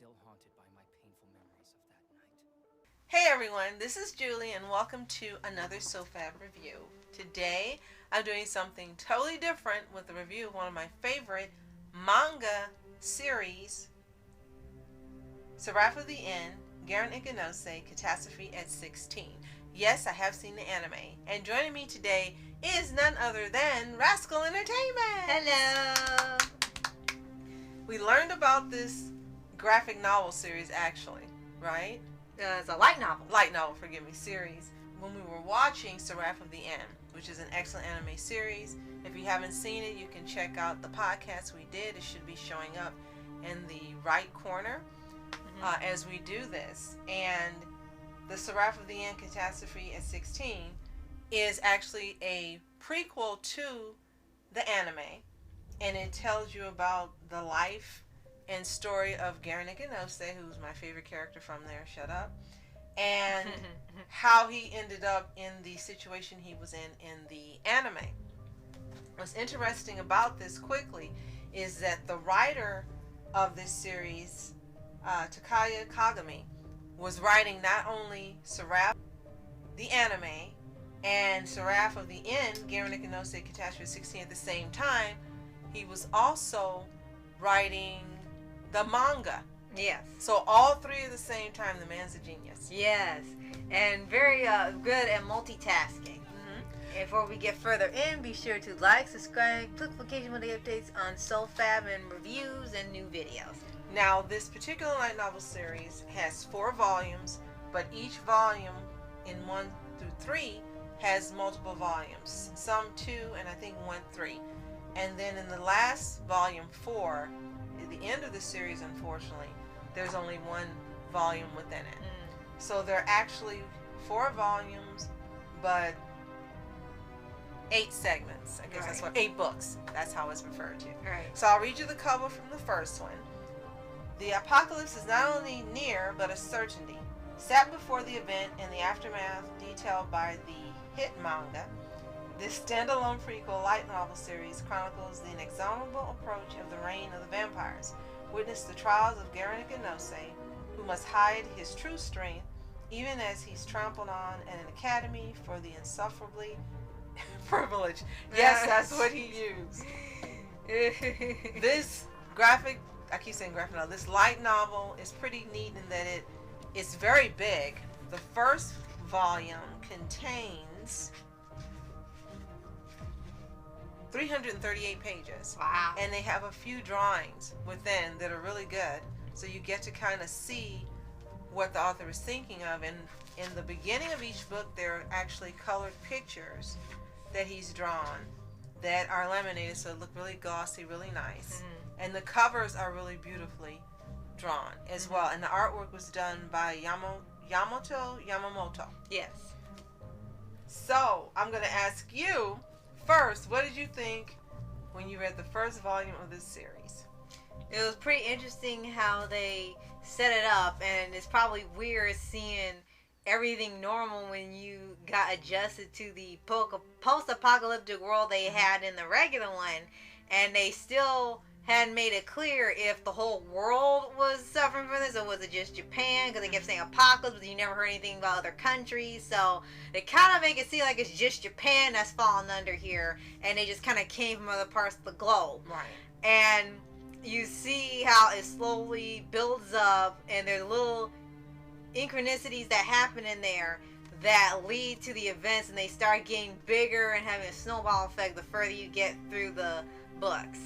still haunted by my painful memories of that night. Hey everyone, this is Julie and welcome to another SOFHAB review. Today I'm doing something totally different with a review of one of my favorite manga series, Seraph of the End, Gurren Ichinose Catastrophe at 16. Yes, I have seen the anime. And joining me today is none other than Rascal Entertainment. Hello. We learned about this graphic novel series actually, right? It's a light novel. Series. When we were watching Seraph of the End, which is an excellent anime series. If you haven't seen it, you can check out the podcast we did. It should be showing up in the right corner as we do this. And the Seraph of the End Catastrophe at 16 is actually a prequel to the anime. And it tells you about the life and story of Gurren Ichinose, who's my favorite character from there, shut up, and how he ended up in the situation he was in the anime. What's interesting about this quickly is that the writer of this series, Takaya Kagami, was writing not only Seraph, the anime, and Seraph of the End, Gurren Ichinose Catastrophe 16 at the same time. He was also writing the manga. Yes. So all three at the same time. The man's a genius. Yes. And very good at multitasking. And before we get further in, be sure to like, subscribe, click notification for the updates on SOFHAB and reviews and new videos. Now, this particular light novel series has 4 volumes, but each volume in 1 through 3 has multiple volumes. Some 2 and I think 1 3. And then in the last volume 4, at the end of the series, unfortunately, there's only 1 volume within it. So there are actually 4 volumes, but 8 segments. I guess that's what 8 books. That's how it's referred to. Right. So I'll read you the cover from the first one. The apocalypse is not only near, but a certainty. Set before the event and the aftermath detailed by the hit manga, this standalone prequel light novel series chronicles the inexorable approach of the reign of the vampires. Witness the trials of Gurren Ichinose, who must hide his true strength, even as he's trampled on at an academy for the insufferably privileged. Yes, that's what he used. This graphic, I keep saying graphic novel, this light novel is pretty neat in that it's very big. The first volume contains 338 pages. Wow. And they have a few drawings within that are really good. So you get to kind of see what the author is thinking of. And in the beginning of each book, there are actually colored pictures that he's drawn that are laminated, so they look really glossy, really nice. And the covers are really beautifully drawn as well. And the artwork was done by Yamato Yamamoto. Yes. So I'm going to ask you, first, what did you think when you read the first volume of this series? It was pretty interesting how they set it up, and it's probably weird seeing everything normal when you got adjusted to the post-apocalyptic world they had in the regular one, and they still hadn't made it clear if the whole world was suffering from this or was it just Japan, because they kept saying apocalypse, but you never heard anything about other countries. So they kind of make it seem like it's just Japan that's falling under here, and they just kind of came from other parts of the globe. Right. And you see how it slowly builds up, and there's little synchronicities that happen in there that lead to the events, and they start getting bigger and having a snowball effect the further you get through the books.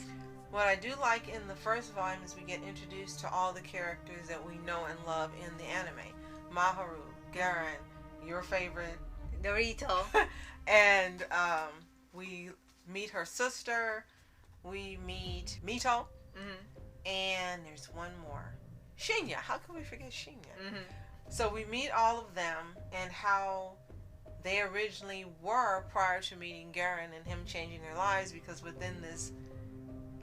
What I do like in the first volume is we get introduced to all the characters that we know and love in the anime. Maharu, Garen, your favorite, Dorito. and we meet her sister, we meet Mito, and there's one more. Shinya. How could we forget Shinya? So we meet all of them and how they originally were prior to meeting Garen and him changing their lives, because within this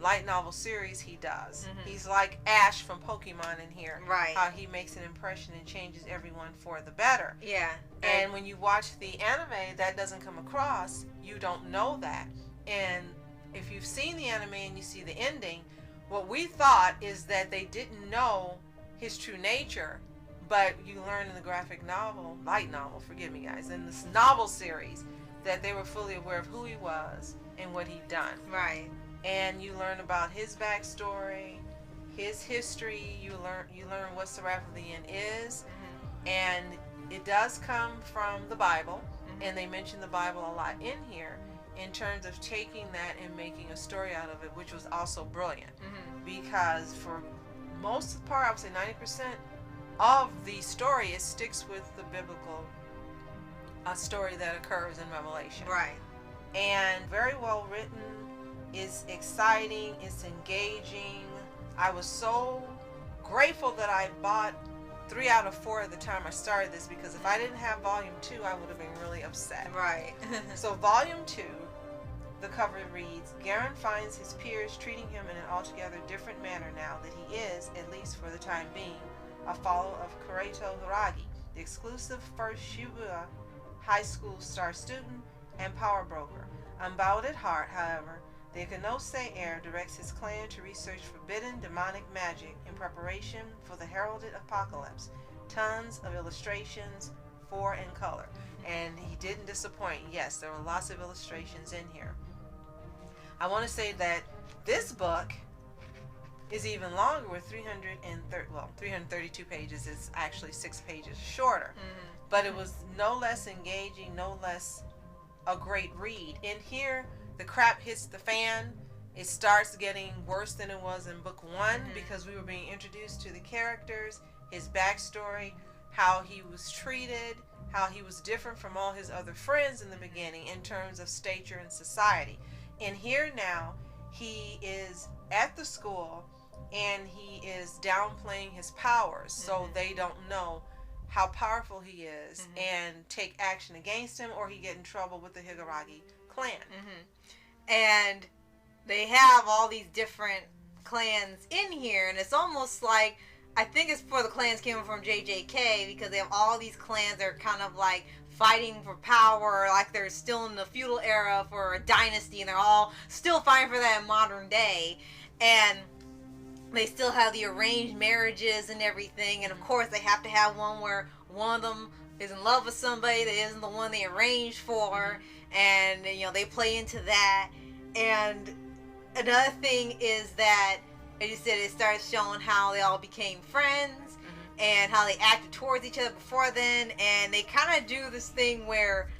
light novel series he does. He's like Ash from Pokemon in here. Right. How he makes an impression and changes everyone for the better. Yeah. And when you watch the anime, that doesn't come across. You don't know that. And if you've seen the anime and you see the ending, what we thought is that they didn't know his true nature. But you learn in the graphic novel, light novel, forgive me guys, in this novel series, that they were fully aware of who he was and what he'd done. Right. And you learn about his backstory, his history. You learn what Seraph of the End is, and it does come from the Bible, and they mention the Bible a lot in here in terms of taking that and making a story out of it, which was also brilliant. Because for most of the part, I would say 90% of the story, it sticks with the biblical story that occurs in Revelation. Right. And very well written. It's exciting. It's engaging. I was so grateful that I bought 3 out of 4 at the time I started this, because if I didn't have volume 2, I would have been really upset. Right. So volume 2, the cover reads, Gurren finds his peers treating him in an altogether different manner now that he is, at least for the time being, a follower of Kureto Hiragi, the exclusive first Shibuya high school star student and power broker. Unbowed at heart, however, the Ichinose heir directs his clan to research forbidden demonic magic in preparation for the heralded apocalypse. Tons of illustrations, 4 in color. And he didn't disappoint. Yes, there were lots of illustrations in here. I want to say that this book is even longer with 332 pages. It's actually 6 pages shorter. But it was no less engaging, no less a great read. In here, the crap hits the fan. It starts getting worse than it was in book 1 because we were being introduced to the characters, his backstory, how he was treated, how he was different from all his other friends in the beginning in terms of stature and society. And here now, he is at the school and he is downplaying his powers so they don't know how powerful he is and take action against him, or he get in trouble with the Higuragi clan. And they have all these different clans in here, and it's almost like, I think it's for the clans came from JJK, because they have all these clans that are kind of like fighting for power, like they're still in the feudal era for a dynasty, and they're all still fighting for that in modern day. And they still have the arranged marriages and everything, and of course they have to have one where one of them is in love with somebody that isn't the one they arranged for, and you know, they play into that. And another thing is that, as you said, it starts showing how they all became friends and how they acted towards each other before then, and they kind of do this thing where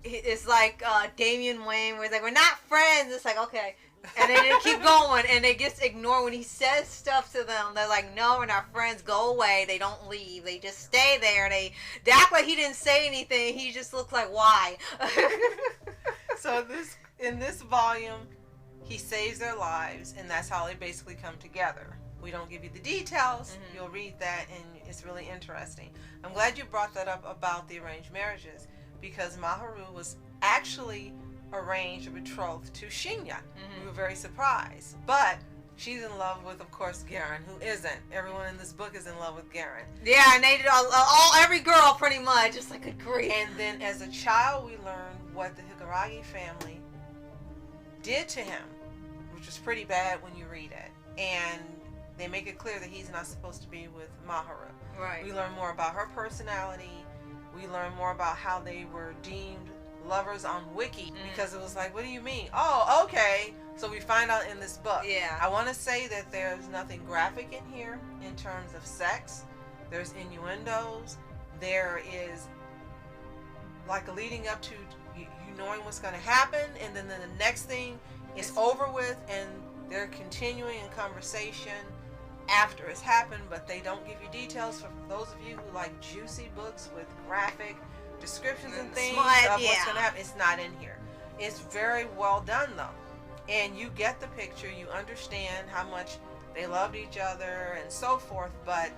it's like Damian Wayne, where it's like, we're not friends. It's like, okay. And then they keep going, and they just ignore when he says stuff to them. They're like, no, we're not friends, go away. They don't leave, they just stay there. They act like he didn't say anything. He just looks like, why? So in this volume, he saves their lives, and that's how they basically come together. We don't give you the details. You'll read that, and it's really interesting. I'm glad you brought that up about the arranged marriages, because Maharu was actually arranged or betrothed to Shinya. We were very surprised. But she's in love with, of course, Gurren, who isn't. Everyone in this book is in love with Gurren. Yeah, and they did every girl pretty much. Just like, good grief. And then as a child, we learned what the Higuragi family did to him, which was pretty bad when you read it. And they make it clear that he's not supposed to be with Maharu. Right. We learn more about her personality. We learn more about how they were deemed lovers on Wiki, because it was like, what do you mean? Oh, okay. So we find out in this book. Yeah. I want to say that there's nothing graphic in here in terms of sex. There's innuendos. There is like a leading up to you knowing what's going to happen, and then the next thing is over with, and they're continuing in conversation after it's happened, but they don't give you details. For those of you who like juicy books with graphic descriptions and things of what's going to happen, it's not in here. It's very well done though, and you get the picture. You understand how much they loved each other and so forth. But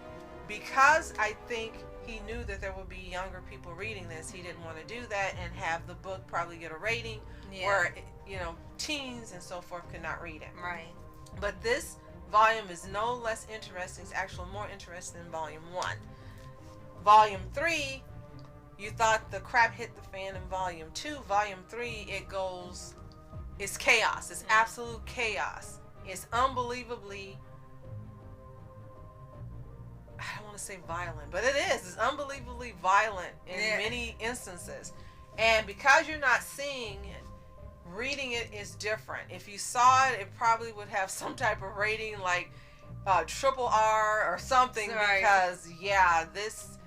because I think he knew that there would be younger people reading this, he didn't want to do that and have the book probably get a rating where, you know, teens and so forth could not read it. Right. But this volume is no less interesting. It's actually more interesting than volume 1. Volume 3, you thought the crap hit the fan in volume 2. Volume 3, it's chaos. It's absolute chaos. It's unbelievably, I want to say violent, but it is. It's unbelievably violent in many instances. And because you're not seeing it, reading it is different. If you saw it, it probably would have some type of rating like triple R or something. Right. Because, this,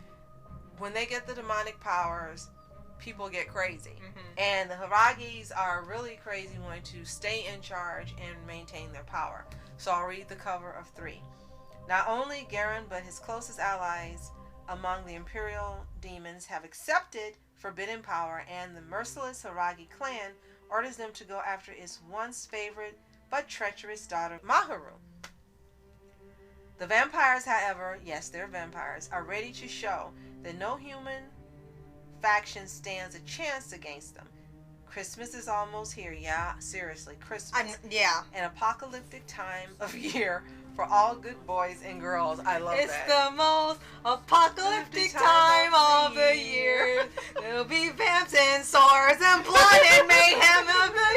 when they get the demonic powers, people get crazy. Mm-hmm. And the Hiragis are really crazy, wanting to stay in charge and maintain their power. So I'll read the cover of 3. Not only Gurren, but his closest allies among the Imperial demons have accepted forbidden power, and the merciless Hiragi clan orders them to go after its once favorite but treacherous daughter, Maharu. The vampires, however, yes, they're vampires, are ready to show that no human faction stands a chance against them. Christmas is almost here. Yeah, seriously, Christmas. An apocalyptic time of year for all good boys and girls. I love it's that. It's the most apocalyptic time of the year. There'll be vamps and swords and blood and mayhem of the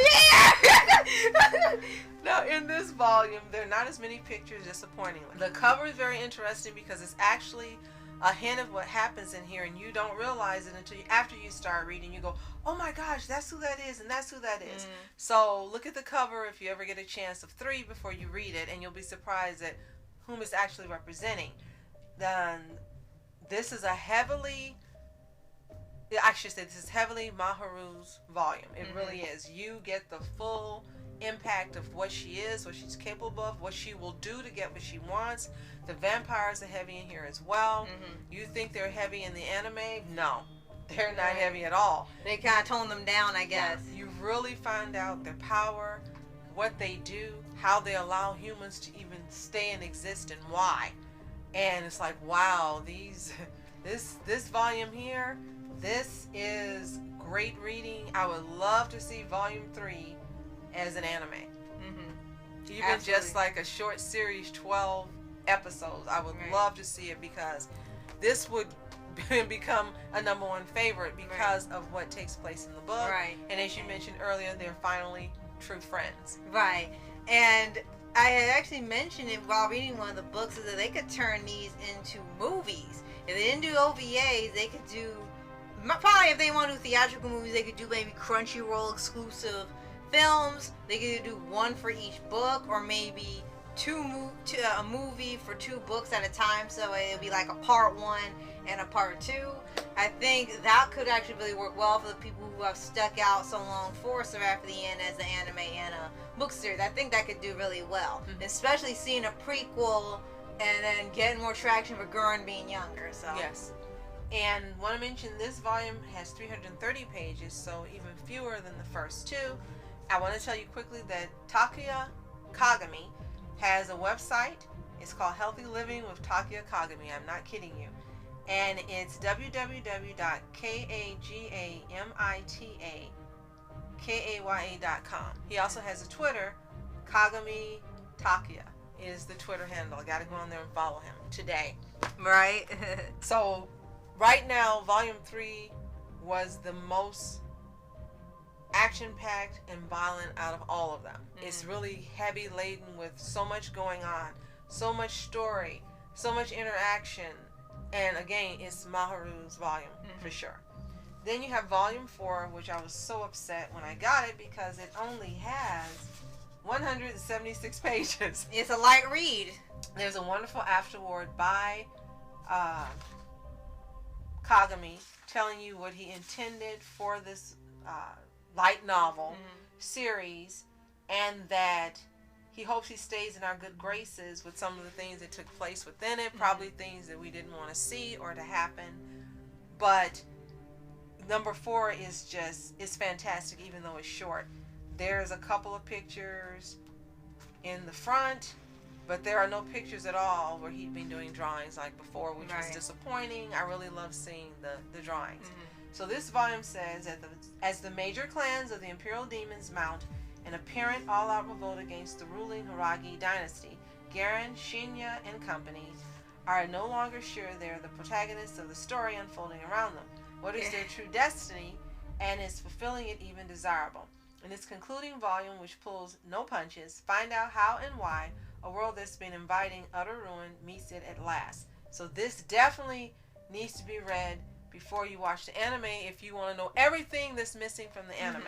year. Now, in this volume, there are not as many pictures, disappointingly. The cover is very interesting because it's actually a hint of what happens in here, and you don't realize it until after you start reading. You go, oh my gosh, that's who that is, and that's who that is. So look at the cover if you ever get a chance of 3 before you read it, and you'll be surprised at whom it's actually representing. Then this is heavily Maharu's volume. It really is. You get the full impact of what she is, what she's capable of, what she will do to get what she wants. The vampires are heavy in here as well. You think they're heavy in the anime? No, they're not heavy at all. They kind of tone them down, I guess. You really find out their power, what they do, how they allow humans to even stay and exist, and why. And it's like, wow, this volume here, this is great reading. I would love to see volume 3 as an anime. Even Absolutely. just like a short series, 12 episodes. I would love to see it, because this would become a #1 favorite because of what takes place in the book. And as you mentioned earlier, they're finally true friends. And I had actually mentioned it while reading one of the books, is that they could turn these into movies. If they didn't do OVAs, they could do, probably if they want to do theatrical movies, they could do maybe Crunchyroll exclusive films. They could do 1 for each book, or maybe a movie for 2 books at a time, so it would be like a part 1 and a part 2. I think that could actually really work well for the people who have stuck out so long for Seraph of the End as an anime and a book series. I think that could do really well, especially seeing a prequel and then getting more traction for Gurren being younger. So yes. And want to mention, this volume has 330 pages, so even fewer than the first 2. I want to tell you quickly that Takaya Kagami has a website. It's called Healthy Living with Takaya Kagami. I'm not kidding you. And it's www.kagamitakaya.com. He also has a Twitter. Kagami Takaya is the Twitter handle. I got to go on there and follow him today. So right now, volume 3 was the most action-packed and violent out of all of them. It's really heavy laden with so much going on, so much story, so much interaction, and again, it's Maharu's volume for sure. Then you have volume 4, which I was so upset when I got it because it only has 176 pages. It's a light read. There's a wonderful afterword by Kagami telling you what he intended for this light novel series, and that he hopes he stays in our good graces with some of the things that took place within it, probably things that we didn't want to see or to happen. But number 4 is it's fantastic, even though it's short. There's a couple of pictures in the front, but there are no pictures at all where he'd been doing drawings like before, which was disappointing. I really love seeing the drawings. So this volume says that as the major clans of the Imperial Demons mount an apparent all-out revolt against the ruling Hiragi dynasty, Gurren, Shinya, and company are no longer sure they're the protagonists of the story unfolding around them. What is their true destiny, and is fulfilling it even desirable? In its concluding volume, which pulls no punches, find out how and why a world that's been inviting utter ruin meets it at last. So this definitely needs to be read before you watch the anime if you want to know everything that's missing from the anime.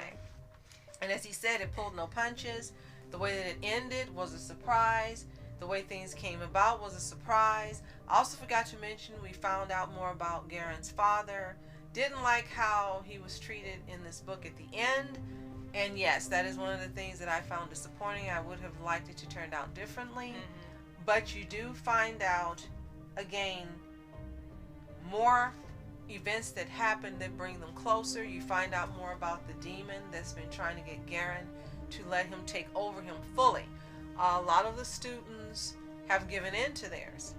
And as he said, it pulled no punches. The way that it ended was a surprise. The way things came about was a surprise. I also forgot to mention we found out more about Garen's father. Didn't like how he was treated in this book at the end. And yes, that is one of the things that I found disappointing. I would have liked it to turn out differently. But you do find out, again, more events that happen that bring them closer. You find out more about the demon that's been trying to get Garen to let him take over him fully. A lot of the students have given in to theirs.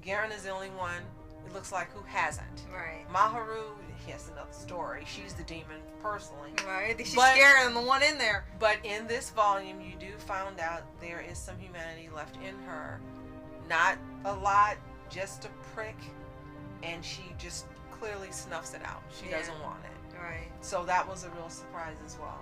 Garen is the only one, it looks like, who hasn't. Right. Maharu, he has another story. She's the demon personally. Right. She's scarier than the one in there. But in this volume, you do find out there is some humanity left in her. Not a lot, just a prick. And she just clearly snuffs it out. She doesn't want it. Right. So that was a real surprise as well.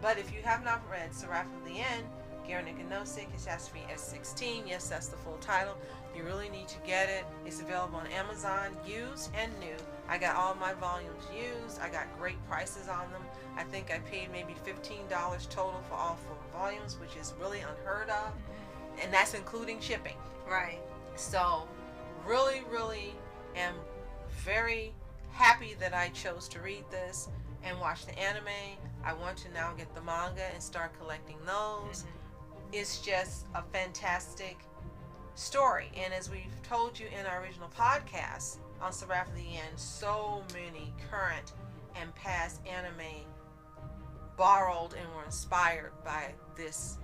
But if you have not read Seraph of the End, Gurren Ichinose Catastrophe S16, yes, that's the full title. You really need to get it. It's available on Amazon, used and new. I got all my volumes used. I got great prices on them. I think I paid maybe $15 total for all 4 volumes, which is really unheard of. And that's including shipping. Right. So, really, really am very happy that I chose to read this and watch the anime. I want to now get the manga and start collecting those. It's just a fantastic story. And as we've told you in our original podcast on Seraph of the End, so many current and past anime borrowed and were inspired by this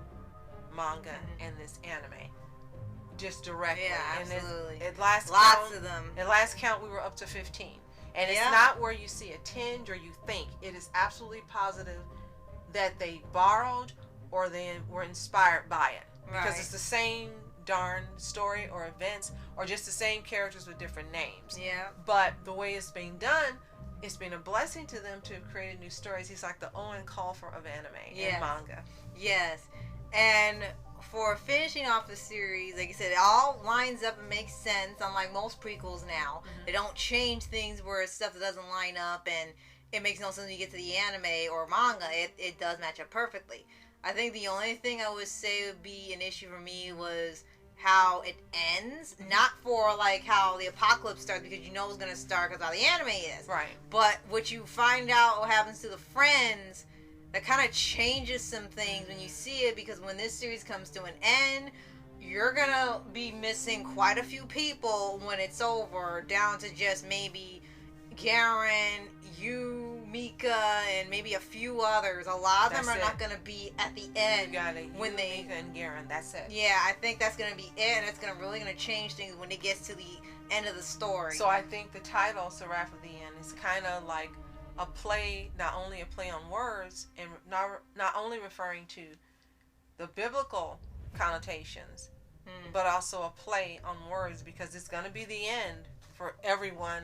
manga and this anime. Just directly. Yeah, absolutely. And at last Lots count, of them. At last count, we were up to 15. And it's not where you see a tinge or you think. It is absolutely positive that they borrowed or they were inspired by it. Because it's the same darn story or events or just the same characters with different names. Yeah. But the way it's being done, it's been a blessing to them to have created new stories. He's like the Owen Colfer of anime and manga. Yes. And for finishing off the series, like I said, it all lines up and makes sense, unlike most prequels now. They don't change things where it's stuff that doesn't line up and it makes no sense when you get to the anime or manga. It does match up perfectly. I think the only thing I would say would be an issue for me was how it ends. Not for like how the apocalypse starts, because you know it's going to start because how the anime is. Right. But what you find out what happens to the friends, that kind of changes some things when you see it, because when this series comes to an end, you're going to be missing quite a few people when it's over, down to just maybe Garen, you, Mika, and maybe a few others. A lot of them are not going to be at the end. You got it. When they, Mika and Garen, that's it. Yeah, I think that's going to be it, and it's really going to change things when it gets to the end of the story. So I think the title, Seraph of the End, is kind of like a play, not only a play on words, and not only referring to the biblical connotations, but also a play on words, because it's going to be the end for everyone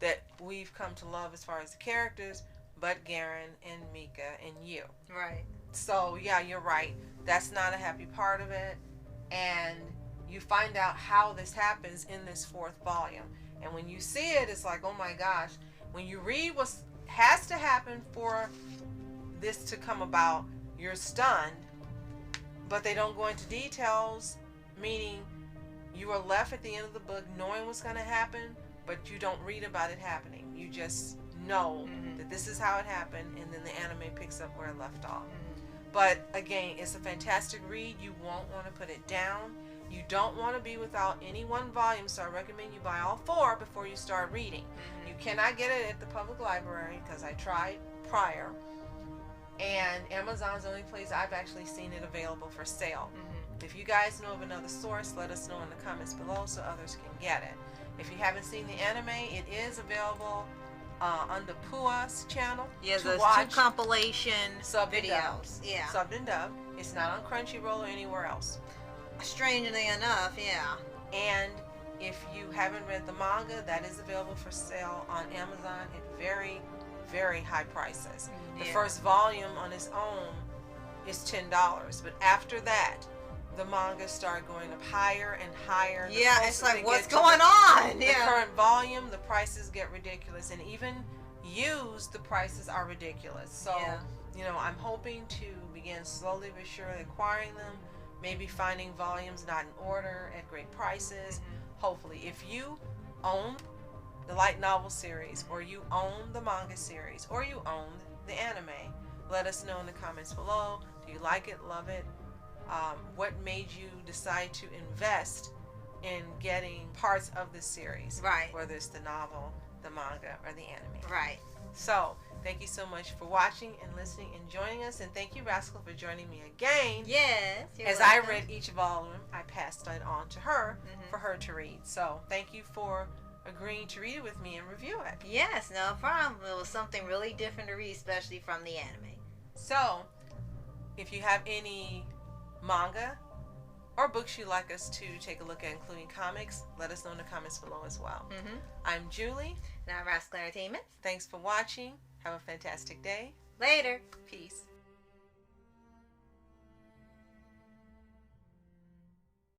that we've come to love as far as the characters, but Garen and Mika and you. Right. So yeah, you're right. That's not a happy part of it. And you find out how this happens in this 4th volume. And when you see it, it's like, oh my gosh. When you read what has to happen for this to come about, you're stunned. But they don't go into details, meaning you are left at the end of the book knowing what's going to happen, but you don't read about it happening. You just know that this is how it happened, and then the anime picks up where it left off. But again, it's a fantastic read. You won't want to put it down. You don't want to be without any one volume, so I recommend you buy all 4 before you start reading. You cannot get it at the public library, because I tried prior, and Amazon's the only place I've actually seen it available for sale. If you guys know of another source, let us know in the comments below so others can get it. If you haven't seen the anime, it is available on the Pua's channel. Yeah, to there's watch 2 compilation subbed videos. Yeah. Subbed and dubbed. It's not on Crunchyroll or anywhere else. Strangely enough, yeah. And if you haven't read the manga, that is available for sale on Amazon at very, very high prices. The first volume on its own is $10, but after that, the manga start going up higher and higher. Yeah, it's like, what's going on? The Yeah. current volume, the prices get ridiculous, and even used, the prices are ridiculous. So, you know, I'm hoping to begin slowly but surely acquiring them, maybe finding volumes not in order at great prices. Hopefully, if you own the light novel series, or you own the manga series, or you own the anime, let us know in the comments below. Do you like it? Love it? What made you decide to invest in getting parts of the series? Right. Whether it's the novel, the manga, or the anime. Right. So, thank you so much for watching and listening and joining us. And thank you, Rascal, for joining me again. Yes. As I read each volume, I passed it on to her for her to read. So, thank you for agreeing to read it with me and review it. Yes, no problem. It was something really different to read, especially from the anime. So, if you have any manga or books you'd like us to take a look at, including comics, let us know in the comments below as well. I'm Julie. And I'm Rascal Entertainment. Thanks for watching. Have a fantastic day. Later. Peace.